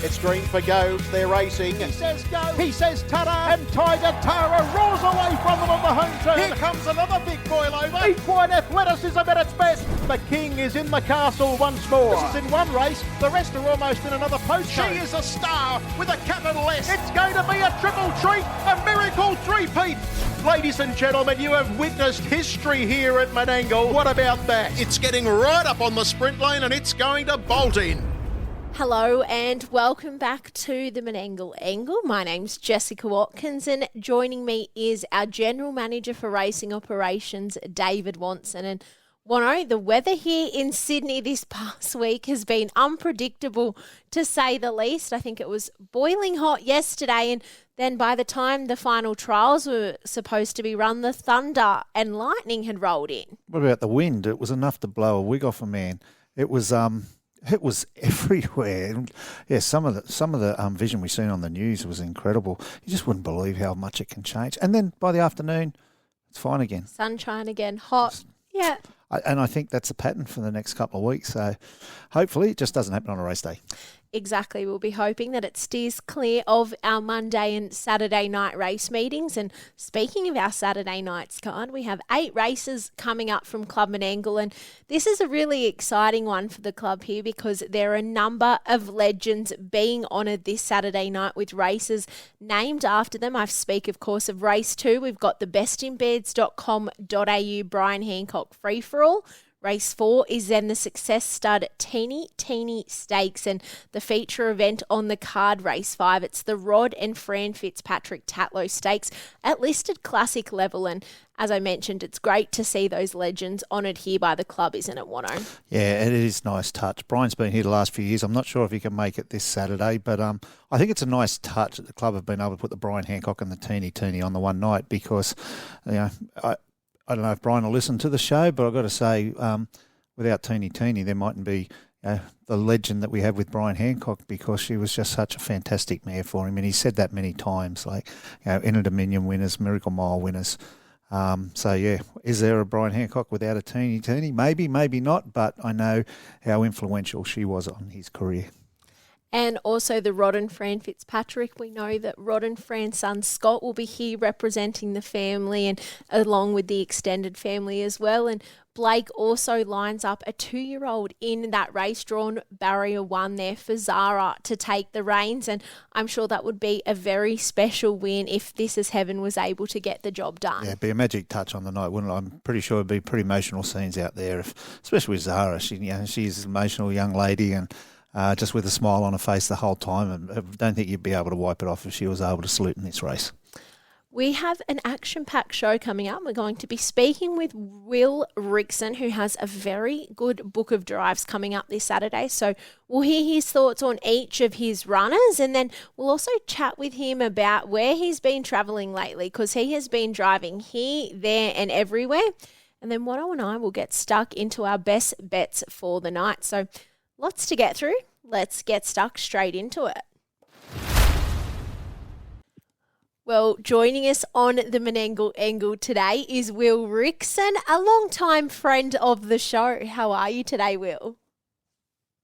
It's green for go. They're racing. He says go. He says ta-da. And Tiger Tara rolls away from them on the home turn. Here comes another big boil over. Equine athleticism at its best. The king is in the castle once more. This is in one race. The rest are almost in another post. She is a star with a capital S. It's going to be a triple treat. A miracle three-peat. Ladies and gentlemen, you have witnessed history here at Menangle. What about that? It's getting right up on the sprint lane and it's going to bolt in. Hello and welcome back to the Menangle Angle. My name's Jessica Watkins and joining me is our General Manager for Racing Operations, David Wonson. And Wono, the weather here in Sydney this past week has been unpredictable to say the least. I think it was boiling hot yesterday, and then by the time the final trials were supposed to be run, the thunder and lightning had rolled in. What about the wind? It was enough to blow a wig off a man. It was everywhere. Yeah, some of the vision we've seen on the news was incredible. You just wouldn't believe how much it can change. And then by the afternoon, it's fine again. Sunshine again, hot. Yeah. And I think that's a pattern for the next couple of weeks. So hopefully it just doesn't happen on a race day. Exactly. We'll be hoping that it steers clear of our Monday and Saturday night race meetings. And speaking of our Saturday nights card, we have 8 races coming up from Club Menangle. And this is a really exciting one for the club here because there are a number of legends being honoured this Saturday night with races named after them. I speak, of course, of race 2. We've got the bestinbeds.com.au Brian Hancock Free-for-All. Race 4 is then the Success Stud Teeny Stakes, and the feature event on the card, race 5, it's the Rod and Fran Fitzpatrick Tatlow Stakes at listed classic level. And as I mentioned, it's great to see those legends honoured here by the club, isn't it, Wono? Yeah, it is a nice touch. Brian's been here the last few years. I'm not sure if he can make it this Saturday, but I think it's a nice touch that the club have been able to put the Brian Hancock and the Teeny on the one night because, I don't know if Brian will listen to the show, but I've got to say, without Teeny, there mightn't be the legend that we have with Brian Hancock because she was just such a fantastic mare for him. And he said that many times, like, Inter Dominion winners, Miracle Mile winners. So, yeah, is there a Brian Hancock without a Teeny? Maybe, maybe not, but I know how influential she was on his career. And also the Rod and Fran Fitzpatrick. We know that Rod and Fran's son Scott will be here representing the family and along with the extended family as well. And Blake also lines up a 2-year-old in that race, drawn barrier 1 there for Zara to take the reins. And I'm sure that would be a very special win if This Is Heaven was able to get the job done. Yeah, it'd be a magic touch on the night, wouldn't it? I'm pretty sure it'd be pretty emotional scenes out there, especially with Zara. She's an emotional young lady and just with a smile on her face the whole time. And I don't think you'd be able to wipe it off if she was able to salute in this race. We have an action-packed show coming up. We're going to be speaking with Will Rixon, who has a very good book of drives coming up this Saturday. So we'll hear his thoughts on each of his runners, and then we'll also chat with him about where he's been travelling lately, because he has been driving here, there and everywhere. And then Wono and I will get stuck into our best bets for the night. So lots to get through. Let's get stuck straight into it. Well, joining us on the Menangle Angle today is Will Rixon, a long-time friend of the show. How are you today, Will?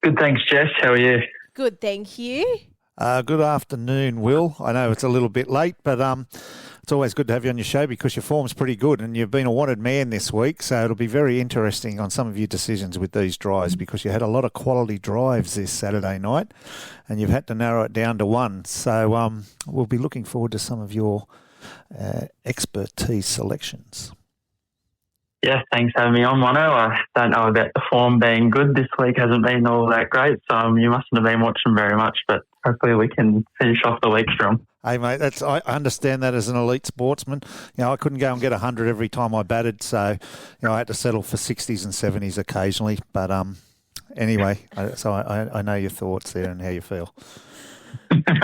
Good, thanks, Jess. How are you? Good, thank you. Good afternoon, Will. I know it's a little bit late, but it's always good to have you on your show because your form's pretty good and you've been a wanted man this week, so it'll be very interesting on some of your decisions with these drives because you had a lot of quality drives this Saturday night and you've had to narrow it down to one. So we'll be looking forward to some of your expertise selections. Yeah, thanks for having me on, Wono. I don't know about the form being good. This week hasn't been all that great, so you mustn't have been watching very much, but hopefully we can finish off the week strong. Hey, mate, I understand that as an elite sportsman. I couldn't go and get 100 every time I batted, so I had to settle for 60s and 70s occasionally. But anyway, so I know your thoughts there and how you feel.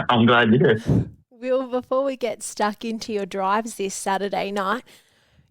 I'm glad you do. Will, before we get stuck into your drives this Saturday night,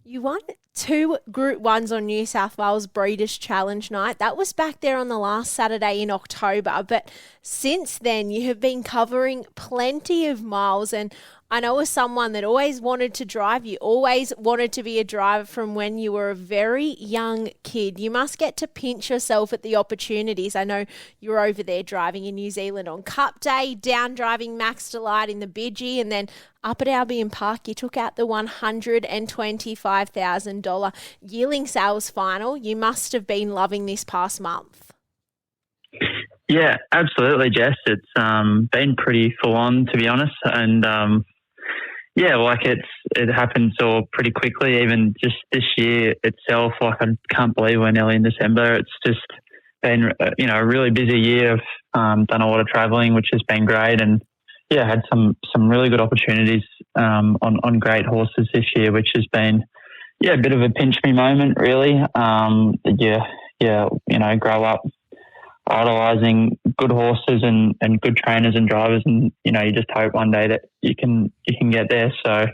you won 2 Group 1s on New South Wales Breeders' Challenge night. That was back there on the last Saturday in October. But since then, you have been covering plenty of miles. And I know as someone that always wanted to drive, you always wanted to be a driver from when you were a very young kid. You must get to pinch yourself at the opportunities. I know you were over there driving in New Zealand on Cup Day, down driving Max Delight in the Bidgie, and then up at Albion Park, you took out the $125,000 yearling sales final. You must have been loving this past month. Yeah, absolutely, Jess. It's been pretty full on, to be honest, and it happened so pretty quickly. Even just this year itself, I can't believe we're nearly in December. It's just been a really busy year. I've done a lot of travelling, which has been great, and had some really good opportunities on great horses this year, which has been a bit of a pinch me moment, really. Grow up idolising good horses and good trainers and drivers, and you just hope one day that you can get there. So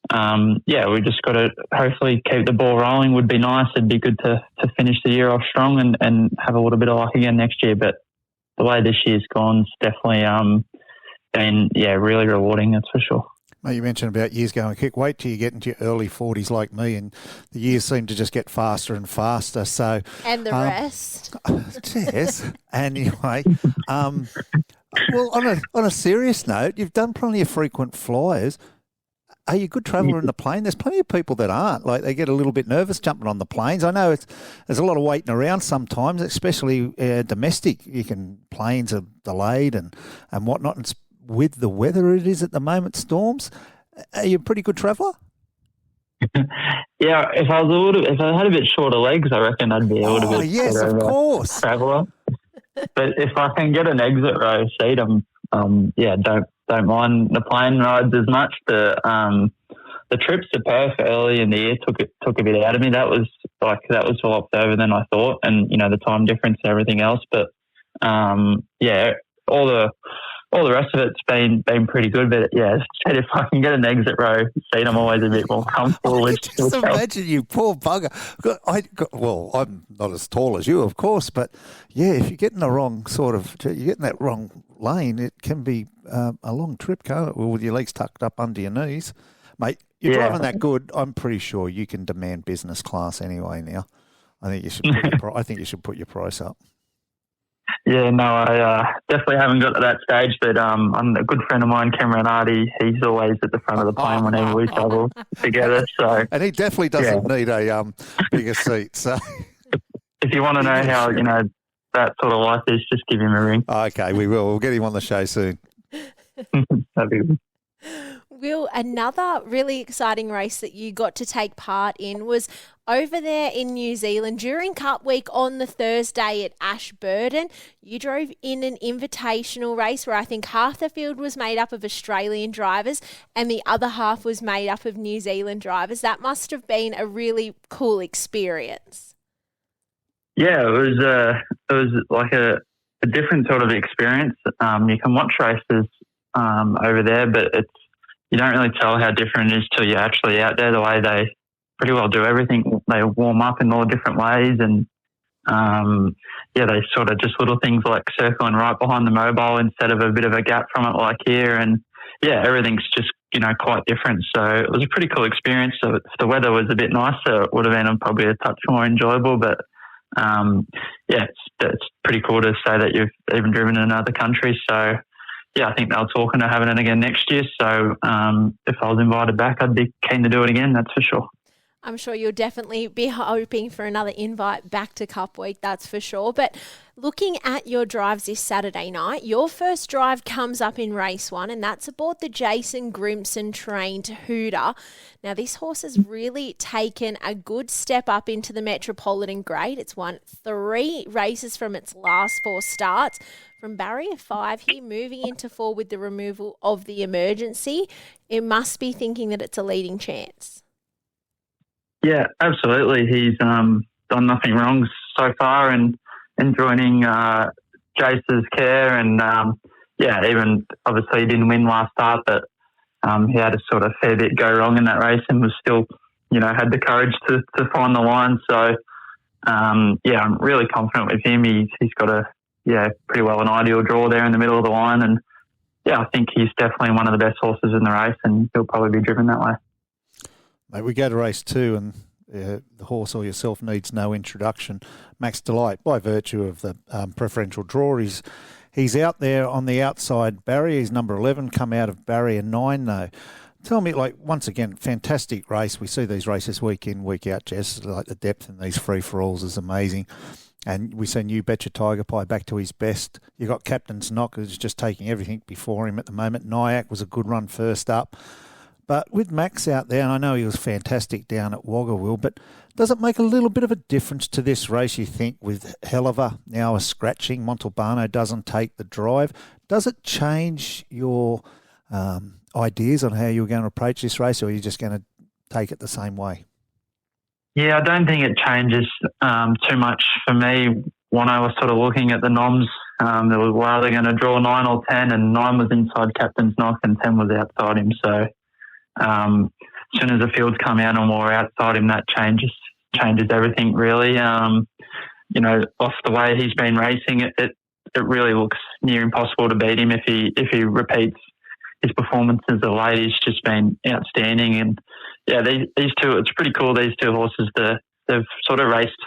we just got to hopefully keep the ball rolling. Would be nice. It'd be good to finish the year off strong and have a little bit of luck again next year. But the way this year's gone, it's definitely been really rewarding. That's for sure. Well, you mentioned about years going quick. Wait till you get into your early 40s like me, and the years seem to just get faster and faster. So, and the rest. Yes. Anyway, well, on a serious note, you've done plenty of frequent flyers. Are you a good traveller in the plane? There's plenty of people that aren't. Like, they get a little bit nervous jumping on the planes. I know there's a lot of waiting around sometimes, especially domestic. Planes are delayed and whatnot. And with the weather it is at the moment, storms. Are you a pretty good traveller? Yeah, if I had a bit shorter legs, I reckon I'd be able to be. Oh yes, of course. Traveller. But if I can get an exit row seat, don't mind the plane rides as much. The trips to Perth early in the year took a bit out of me. That was a lot further than I thought, and the time difference and everything else. But all the rest of it's been pretty good. But if I can get an exit row seat, I'm always a bit more comfortable. Just imagine you, poor bugger. I'm not as tall as you, of course, but if you get in the wrong you get in that wrong lane, it can be a long trip, can't it? Well, with your legs tucked up under your knees, mate. You're driving that good. I'm pretty sure you can demand business class anyway. Now, I think you should put your price up. Yeah, no, I definitely haven't got to that stage, but I'm a good friend of mine, Cameron Hardy. He's always at the front of the plane whenever we travel together. So, and he definitely doesn't need a bigger seat. So, if you want to know how that sort of life is, just give him a ring. Okay, we will. We'll get him on the show soon. That'd be good. Will, another really exciting race that you got to take part in was over there in New Zealand during Cup Week on the Thursday at Ashburton. You drove in an invitational race where I think half the field was made up of Australian drivers and the other half was made up of New Zealand drivers. That must have been a really cool experience. Yeah, it was like a different sort of experience. You can watch races over there, but you don't really tell how different it is till you're actually out there. The way they pretty well do everything, they warm up in all different ways, and they sort of just little things like circling right behind the mobile instead of a bit of a gap from it like here, and everything's just quite different. So it was a pretty cool experience. So if the weather was a bit nicer, it would have been probably a touch more enjoyable. But it's pretty cool to say that you've even driven in another country. So. Yeah, I think they were talking to having it again next year. So if I was invited back, I'd be keen to do it again, that's for sure. I'm sure you'll definitely be hoping for another invite back to Cup Week, that's for sure. But looking at your drives this Saturday night, your first drive comes up in race 1, and that's aboard the Jason Grimson trained Hooter. Now, this horse has really taken a good step up into the Metropolitan grade. It's won 3 races from its last 4 starts. From barrier 5 here, moving into 4 with the removal of the emergency, it must be thinking that it's a leading chance. Yeah, absolutely. He's done nothing wrong so far, and joining Jace's care, and even obviously he didn't win last start, but he had a sort of fair bit go wrong in that race, and was still, had the courage to find the line. So I'm really confident with him. He's got pretty well an ideal draw there in the middle of the line, and I think he's definitely one of the best horses in the race, and he'll probably be driven that way. Mate, we go to race 2, and the horse or yourself needs no introduction. Max Delight, by virtue of the preferential draw, he's out there on the outside barrier. He's number 11, come out of barrier 9 though. Tell me, once again, fantastic race. We see these races week in, week out, Jess. The depth in these free-for-alls is amazing. And we see You Betcha Tiger Pie back to his best. You got Captain's Knock, who's just taking everything before him at the moment. Nyack was a good run first up. But with Max out there, and I know he was fantastic down at Wagga, Will, but does it make a little bit of a difference to this race, you think, with Helliver now a scratching, Montalbano doesn't take the drive? Does it change your ideas on how you're going to approach this race, or are you just going to take it the same way? Yeah, I don't think it changes too much for me. When I was sort of looking at the noms, there was either going to draw 9 or 10, and 9 was inside Captain's Knock and 10 was outside him. So as soon as the fields come out and we're outside him, that changes everything really. Off the way he's been racing, it really looks near impossible to beat him if he repeats his performances of late. He's just been outstanding, and these two, it's pretty cool. These two horses, they've sort of raced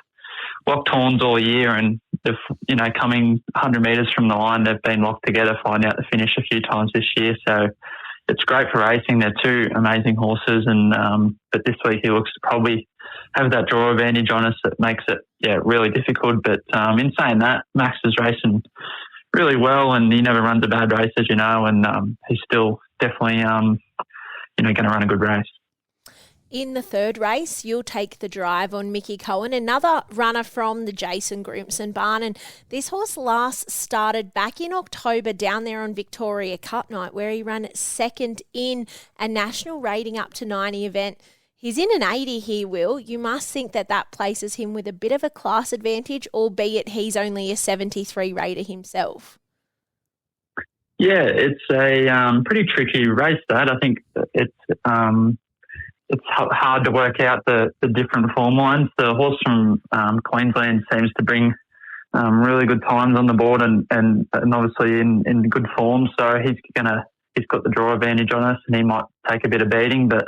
locked horns all year, and they've coming 100 metres from the line, they've been locked together, find out the finish a few times this year. So it's great for racing. They're two amazing horses, and but this week he looks to probably have that draw advantage on us that makes it really difficult. But in saying that, Max is racing really well, and he never runs a bad race, as you know, and he's still definitely going to run a good race. In the third race, you'll take the drive on Mickey Cohen, another runner from the Jason Grimson barn. And this horse last started back in October down there on Victoria Cup night, where he ran second in a national rating up to 90 event. He's in an 80 here, Will. You must think that places him with a bit of a class advantage, albeit he's only a 73 rater himself. Yeah, it's a pretty tricky race, that. I think it's hard to work out the different form lines. The horse from Queensland seems to bring really good times on the board and obviously in good form. So he's got the draw advantage on us, and he might take a bit of beating. But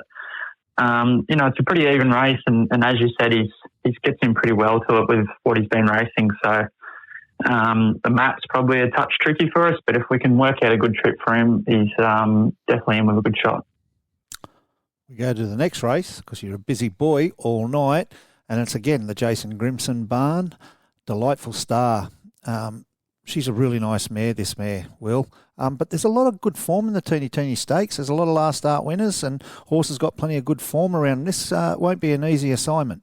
it's a pretty even race, and as you said, he's gets in pretty well to it with what he's been racing. So the map's probably a touch tricky for us, but if we can work out a good trip for him, he's definitely in with a good shot. We go to the next race because you're a busy boy all night, and it's again the Jason Grimson barn. Delightful Star. She's a really nice mare, this mare, Will. But there's a lot of good form in the Teeny Stakes. There's a lot of last start winners, and horses got plenty of good form around. This won't be an easy assignment.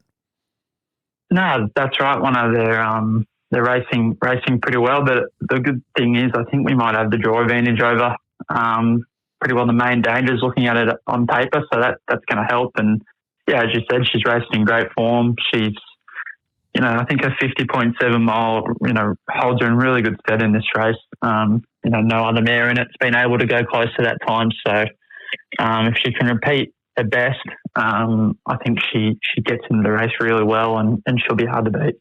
No, that's right. One of they're racing pretty well, but the good thing is I think we might have the draw advantage over pretty well the main dangers looking at it on paper, so that's going to help. And as you said, she's racing in great form. She's, I think her 50.7 mile, holds her in really good stead in this race. No other mare in it's been able to go close to that time. So if she can repeat her best, I think she gets into the race really well, and she'll be hard to beat.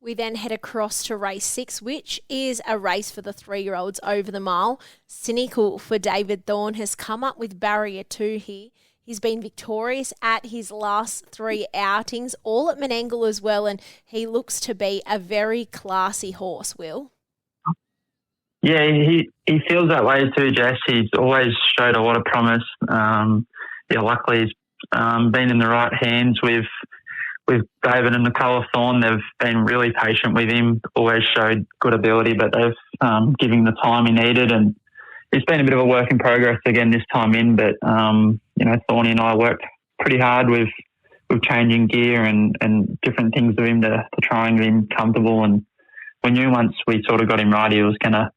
We then head across to race 6, which is a race for the 3-year-olds over the mile. Cynical for David Thorne has come up with barrier 2 here. He's been victorious at his last 3 outings, all at Menangle as well, and he looks to be a very classy horse, Will. Yeah, he feels that way too, Jess. He's always showed a lot of promise. Luckily he's been in the right hands with David and Nicola Thorne. They've been really patient with him, always showed good ability, but they've given him the time he needed, and it's been a bit of a work in progress again this time in, but Thorny and I worked pretty hard with changing gear and different things with him to try and get him comfortable, and we knew once we sort of got him right, he was going to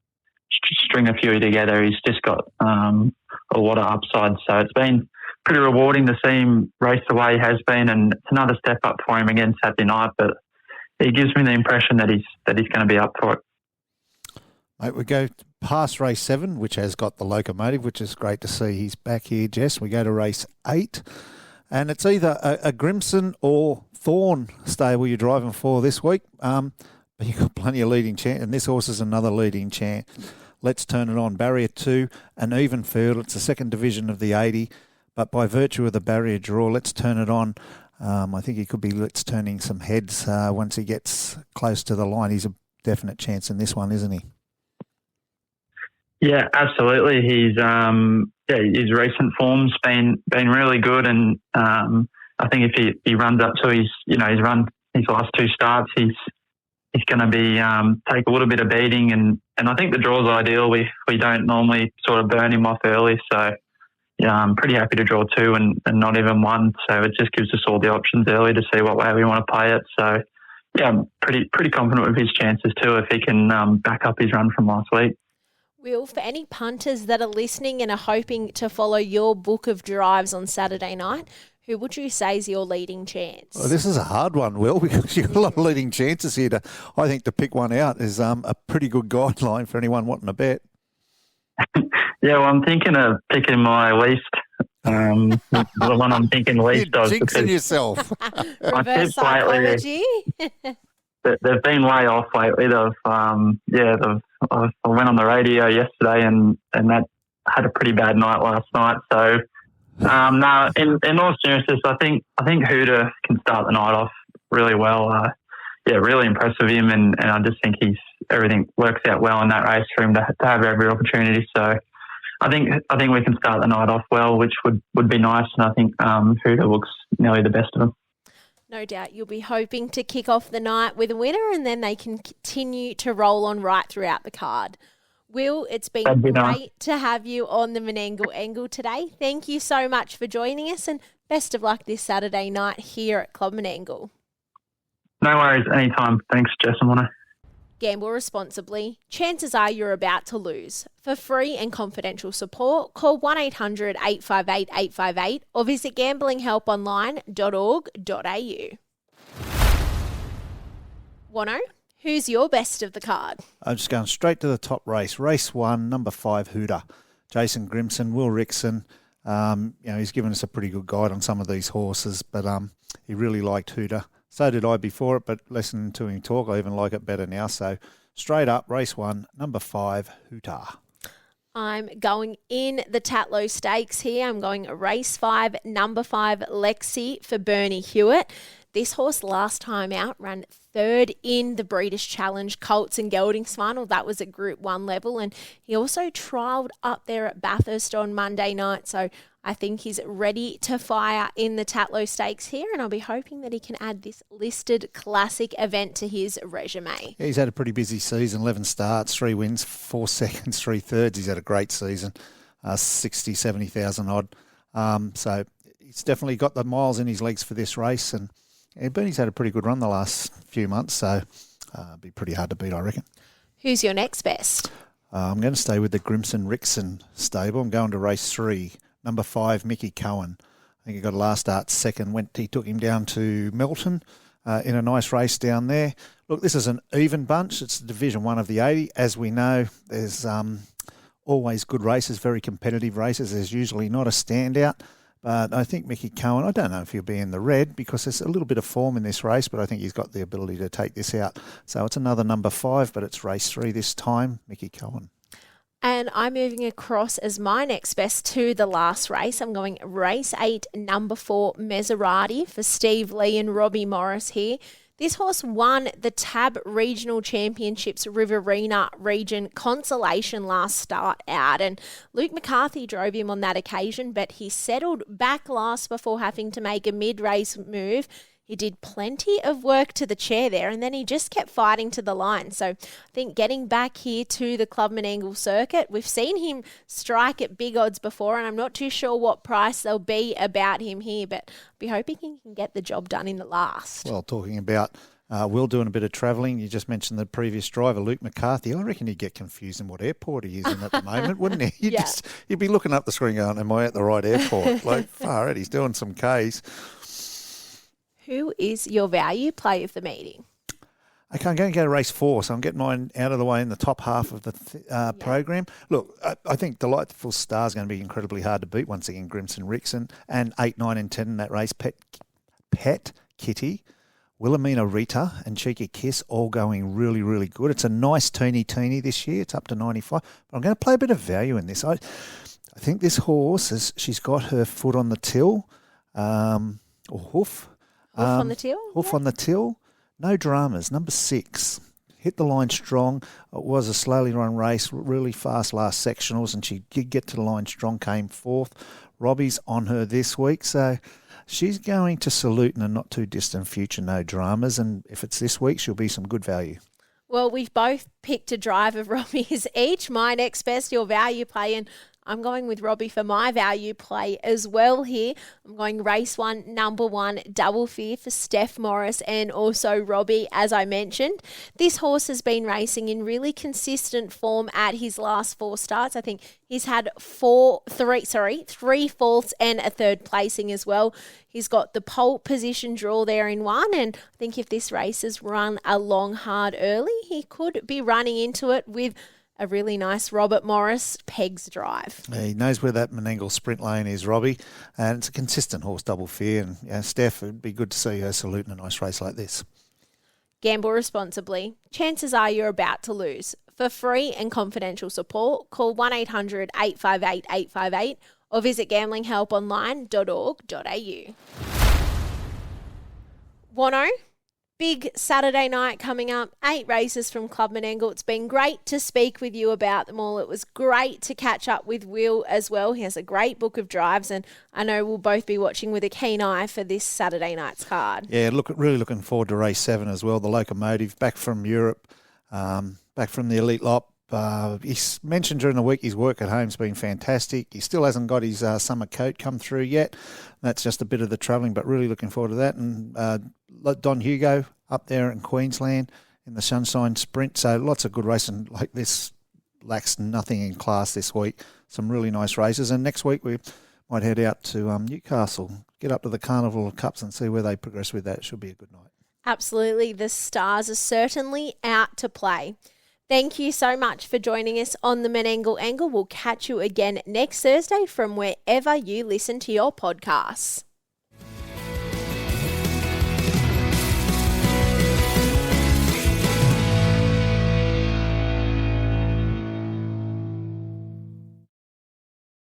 string a few together. He's just got a lot of upside, so it's been pretty rewarding to see him race the way he has been, and it's another step up for him again Saturday night, but he gives me the impression that he's going to be up for it. Mate, we go past race 7, which has got the Locomotive, which is great to see he's back here, Jess. We go to race 8, and it's either a Grimson or Thorne stable you're driving for this week. But you've got plenty of leading chance, and this horse is another leading chance. Let's Turn It On. Barrier 2, an even field. It's the second division of the 80, but by virtue of the barrier draw, Let's Turn It On, I think he could be turning some heads once he gets close to the line. He's a definite chance in this one, isn't he? Yeah, absolutely. His recent form's been really good, and I think if he runs up to he's run his last 2 starts, he's going to be take a little bit of beating, and I think the draw's ideal. We don't normally sort of burn him off early, so yeah, I'm pretty happy to draw 2 and not even 1. So it just gives us all the options early to see what way we want to play it. So yeah, I'm pretty confident with his chances too if he can back up his run from last week. Will, for any punters that are listening and are hoping to follow your book of drives on Saturday night, who would you say is your leading chance? Well, this is a hard one, Will, because you've got a lot of leading chances here. I think to pick one out is a pretty good guideline for anyone wanting to bet. Yeah, well, I'm thinking of picking my least. The one I'm thinking least You're of. jinxing yourself. Reverse psychology. They've been way off lately. I went on the radio yesterday and that had a pretty bad night last night. So, no, in all seriousness, I think Hooter can start the night off really well. Really impressed with him, and I just think everything works out well in that race for him to have every opportunity. So, I think we can start the night off well, which would be nice, and I think Hooter looks nearly the best of them. No doubt you'll be hoping to kick off the night with a winner, and then they can continue to roll on right throughout the card. Will, it's been great to have you on the Menangle Angle today. Thank you so much for joining us, and best of luck this Saturday night here at Club Menangle. No worries, anytime. Thanks, Jess and Wono. Gamble responsibly. Chances are you're about to lose. For free and confidential support, call 1-800-858-858 or visit gamblinghelponline.org.au. Wono, who's your best of the card? I'm just going straight to the top race. Race 1, number 5, Hooter. Jason Grimson, Will Rixon. He's given us a pretty good guide on some of these horses, but he really liked Hooter. So did I before it, but listening to him talk, I even like it better now. So straight up, race 1, number 5, Hooter. I'm going in the Tatlow Stakes here. I'm going race 5, number 5, Lexi for Bernie Hewitt. This horse last time out ran 3rd in the Breeders' Challenge Colts and Geldings final. That was at Group 1 level. And he also trialled up there at Bathurst on Monday night. So I think he's ready to fire in the Tatlow Stakes here. And I'll be hoping that he can add this listed classic event to his resume. Yeah, he's had a pretty busy season, 11 starts, 3 wins, 4 seconds, 3 thirds. He's had a great season, 60, 70,000 odd. So he's definitely got the miles in his legs for this race. And Bernie's had a pretty good run the last few months, so it'd be pretty hard to beat, I reckon. Who's your next best? I'm going to stay with the Grimson Rixon stable. I'm going to race 3, number 5, Mickey Cohen. I think he got a last start second. He took him down to Melton in a nice race down there. Look, this is an even bunch. It's Division 1 of the 80. As we know, there's always good races, very competitive races. There's usually not a standout. But I think Mickey Cohen, I don't know if he'll be in the red because there's a little bit of form in this race, but I think he's got the ability to take this out. So it's another number 5, but it's race 3 this time, Mickey Cohen. And I'm moving across as my next best to the last race. I'm going race 8, number 4, Maserati for Steve Lee and Robbie Morris here. This horse won the TAB Regional Championships Riverina Region Consolation last start out, and Luke McCarthy drove him on that occasion, but he settled back last before having to make a mid-race move. He did plenty of work to the chair there, and then he just kept fighting to the line. So I think getting back here to the Club Menangle circuit, we've seen him strike at big odds before, and I'm not too sure what price there'll be about him here, but I'll be hoping he can get the job done in the last. Well, talking about Will doing a bit of travelling, you just mentioned the previous driver, Luke McCarthy. I reckon he'd get confused in what airport he is in at the moment, wouldn't he? You'd be looking up the screen going, am I at the right airport? Like, far out, he's doing some Ks. Who is your value play of the meeting? Okay, I'm going to go to race 4, so I'm getting mine out of the way in the top half of the program. Look, I think Delightful Star is going to be incredibly hard to beat once again, Grimson Rixon, and 8, 9 and 10 in that race. Pet Kitty Wilhelmina Rita and Cheeky Kiss all going really, really good. It's a nice teeny this year. It's up to 95. But I'm going to play a bit of value in this. I think this horse, she's got her foot on the till, or hoof. Hoof on the till? Hoof on the till. No dramas. Number 6. Hit the line strong. It was a slowly run race, really fast last sectionals, and she did get to the line strong, came 4th. Robbie's on her this week, so she's going to salute in a not too distant future, no dramas, and if it's this week, she'll be some good value. Well, we've both picked a drive of Robbie's each. My next best, your value play, and I'm going with Robbie for my value play as well here. I'm going race 1, number 1, Double Fear for Steph Morris and also Robbie, as I mentioned. This horse has been racing in really consistent form at his last 4 starts. I think he's had 3 fourths and a 3rd placing as well. He's got the pole position draw there in 1, and I think if this race is run along hard early, he could be running into it with a really nice Robert Morris pegs drive. Yeah, he knows where that Menangle sprint lane is, Robbie, and it's a consistent horse, Double Fear. And Steph, it'd be good to see her salute in a nice race like this. Gamble responsibly. Chances are you're about to lose. For free and confidential support, call 1-800-858-858 or visit gamblinghelponline.org.au. Wono, big Saturday night coming up, 8 races from Club Menangle. It's been great to speak with you about them all. It was great to catch up with Will as well. He has a great book of drives, and I know we'll both be watching with a keen eye for this Saturday night's card. Yeah, really looking forward to race 7 as well. The Locomotive, back from Europe, back from the Elite Lot. He's mentioned during the week his work at home's been fantastic. He still hasn't got his summer coat come through yet. That's just a bit of the travelling, but really looking forward to that. And Don Hugo up there in Queensland in the Sunshine Sprint. So lots of good racing like this. Lacks nothing in class this week. Some really nice races. And next week we might head out to Newcastle, get up to the Carnival of Cups and see where they progress with that. It should be a good night. Absolutely. The stars are certainly out to play. Thank you so much for joining us on the Menangle Angle. We'll catch you again next Thursday from wherever you listen to your podcasts.